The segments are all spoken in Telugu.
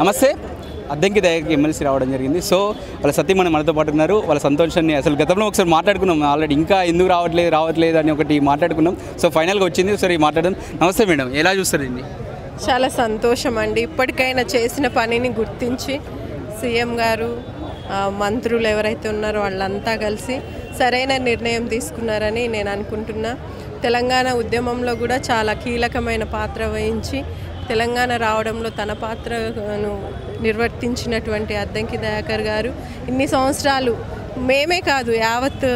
నమస్తే. అద్దంకి దయకి ఎమ్మెల్సీ రావడం జరిగింది. సో వాళ్ళ సతీమణి మనతో పాటు ఉన్నారు. వాళ్ళ సంతోషాన్ని అసలు గతంలో ఒకసారి మాట్లాడుకున్నాం ఆల్రెడీ, ఇంకా ఎందుకు రావట్లేదు అని ఒకటి మాట్లాడుకున్నాం. సో ఫైనల్గా వచ్చింది, ఒకసారి మాట్లాడడం. నమస్తే మేడం, ఎలా చూస్తారు దీన్ని? చాలా సంతోషం అండి. ఇప్పటికైనా చేసిన పనిని గుర్తించి సీఎం గారు, మంత్రులు ఎవరైతే ఉన్నారో వాళ్ళంతా కలిసి సరైన నిర్ణయం తీసుకున్నారని నేను అనుకుంటున్నా. తెలంగాణ ఉద్యమంలో కూడా చాలా కీలకమైన పాత్ర వహించి తెలంగాణ రావడంలో తన పాత్రను నిర్వర్తించినటువంటి అద్దంకి దయాకర్ గారు ఇన్ని సంవత్సరాలు మేమే కాదు, యావత్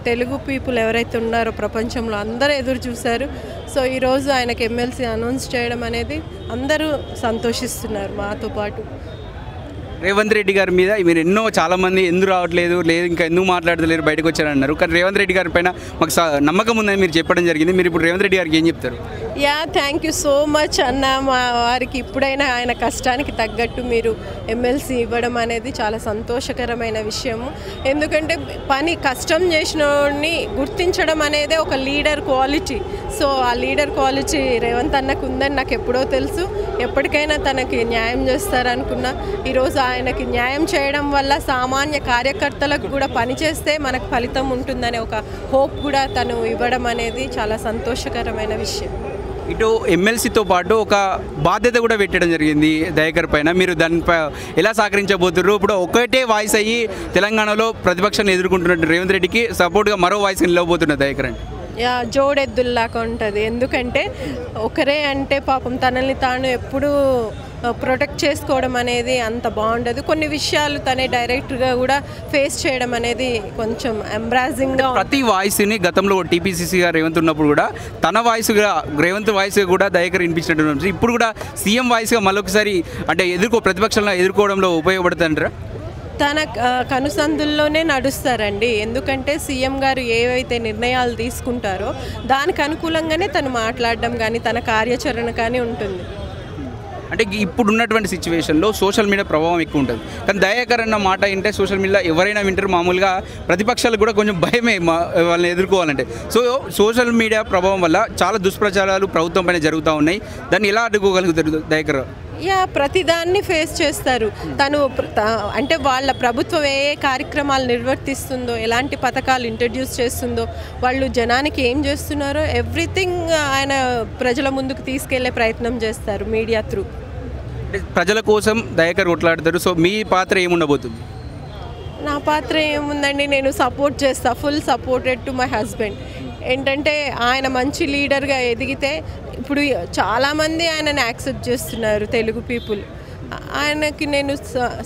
తెలుగు పీపుల్ ఎవరైతే ఉన్నారో ప్రపంచంలో అందరూ ఎదురు చూశారు. సో ఈరోజు ఆయనకు ఎమ్మెల్సీ అనౌన్స్ చేయడం అనేది అందరూ సంతోషిస్తున్నారు మాతో పాటు. రేవంత్ రెడ్డి గారి మీద మీరు చాలామంది ఎందుకు రావట్లేదు, లేదు ఇంకా ఎందుకు మాట్లాడలేరు, బయటకు వచ్చారన్నారు. కానీ రేవంత్ రెడ్డి గారి పైన మాకు నమ్మకం ఉందని మీరు చెప్పడం జరిగింది. మీరు ఇప్పుడు రేవంత్ రెడ్డి గారికి ఏం చెప్తారు? థ్యాంక్ యూ సో మచ్ అన్న. మా వారికి ఇప్పుడైనా ఆయన కష్టానికి తగ్గట్టు మీరు ఎమ్మెల్సీ ఇవ్వడం అనేది చాలా సంతోషకరమైన విషయము. ఎందుకంటే పని కష్టం చేసిన వాడిని గుర్తించడం అనేది ఒక లీడర్ క్వాలిటీ. సో ఆ లీడర్ క్వాలిటీ రేవంత్ అన్నకు ఉందని నాకు ఎప్పుడో తెలుసు. ఎప్పటికైనా తనకి న్యాయం చేస్తారనుకున్నా. ఈరోజు ఆయనకి న్యాయం చేయడం వల్ల సామాన్య కార్యకర్తలకు కూడా పనిచేస్తే మనకు ఫలితం ఉంటుందనే ఒక హోప్ కూడా తను ఇవ్వడం అనేది చాలా సంతోషకరమైన విషయం. ఇటు ఎమ్మెల్సీతో పాటు ఒక బాధ్యత కూడా పెట్టడం జరిగింది దయాకర్ పైన. మీరు దానిపై ఎలా సహకరించబోతున్నారు? ఇప్పుడు ఒకటే వాయిస్ అయ్యి తెలంగాణలో ప్రతిపక్షాన్ని ఎదుర్కొంటున్నట్టు రేవంత్ రెడ్డికి సపోర్ట్గా మరో వాయిస్ నిలవబోతున్నారు దయాకర్ అంటే. జోడెద్దుల్లాగా ఉంటుంది. ఎందుకంటే ఒకరే అంటే పాపం తనని తాను ఎప్పుడూ ప్రొటెక్ట్ చేసుకోవడం అనేది అంత బాగుండదు. కొన్ని విషయాలు తనే డైరెక్ట్గా కూడా ఫేస్ చేయడం అనేది కొంచెం ఎంబ్రాసింగ్గా. ప్రతి వాయిస్ని గతంలో టీపీసీసీగా రేవంత్ ఉన్నప్పుడు కూడా తన వాయిస్గా రేవంత్ వాయిస్గా కూడా దయాకర్ వినిపించినట్టు, ఇప్పుడు కూడా సీఎం వాయిస్గా మళ్ళొకసారి అంటే ప్రతిపక్షాలను ఎదుర్కోవడంలో ఉపయోగపడుతుంటారా? తన కనుసందుల్లోనే నడుస్తారండి. ఎందుకంటే సీఎం గారు ఏవైతే నిర్ణయాలు తీసుకుంటారో దానికి అనుకూలంగానే తను మాట్లాడడం కానీ తన కార్యాచరణ కానీ ఉంటుంది. అంటే ఇప్పుడు ఉన్నటువంటి సిచ్యువేషన్లో సోషల్ మీడియా ప్రభావం ఎక్కువ ఉంటుంది. కానీ దయాకర్ అన్న మాట వింటే సోషల్ మీడియా ఎవరైనా వింటారు. మామూలుగా ప్రతిపక్షాలకు కూడా కొంచెం భయమే వాళ్ళని ఎదుర్కోవాలంటే. సో సోషల్ మీడియా ప్రభావం వల్ల చాలా దుష్ప్రచారాలు ప్రభుత్వం పైన జరుగుతూ ఉన్నాయి. దాన్ని ఎలా అడ్డుకోగలుగుతారు దయాకర్? ప్రతిదాన్ని ఫేస్ చేస్తారు. తను అంటే వాళ్ళ ప్రభుత్వం ఏ కార్యక్రమాలు నిర్వర్తిస్తుందో, ఎలాంటి పథకాలు ఇంట్రడ్యూస్ చేస్తుందో, వాళ్ళు జనానికి ఏం చేస్తున్నారో ఎవ్రీథింగ్ ఆయన ప్రజల ముందుకు తీసుకెళ్లే ప్రయత్నం చేస్తారు మీడియా త్రూ. ప్రజల కోసం దయాకర్ కొట్లాడతారు. సో మీ పాత్ర ఏముండబోతుంది? నా పాత్ర ఏముందండి, నేను సపోర్ట్ చేస్తా. Full supported to my husband. ఏంటంటే ఆయన మంచి లీడర్గా ఎదిగితే ఇప్పుడు చాలామంది ఆయనని యాక్సెప్ట్ చేస్తున్నారు తెలుగు పీపుల్. ఆయనకి నేను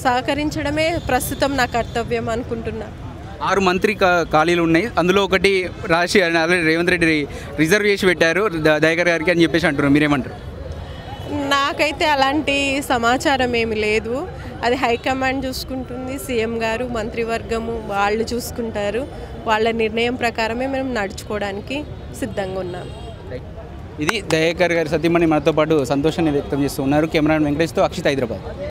సహకరించడమే ప్రస్తుతం నా కర్తవ్యం అనుకుంటున్నా. 6 మంత్రి ఖాళీలు ఉన్నాయి. అందులో ఒకటి రాశి రేవంత్ రెడ్డి రిజర్వ్ చేసి పెట్టారు దయాకర్ గారికి అని చెప్పేసి అంటున్నారు. మీరేమంటారు? నాకైతే అలాంటి సమాచారం ఏమి లేదు. అది హైకమాండ్ చూసుకుంటుంది, సీఎం గారు, మంత్రివర్గము వాళ్ళు చూసుకుంటారు. వాళ్ళ నిర్ణయం ప్రకారమే మేము నడుచుకోవడానికి సిద్ధంగా ఉన్నాం. ఇది దయాకర్ గారి సతీమణి మనతో పాటు సంతోషాన్ని వ్యక్తం చేస్తూ ఉన్నారు. కెమెరామెన్ వెంకటేష్తో అక్షిత్, హైదరాబాద్.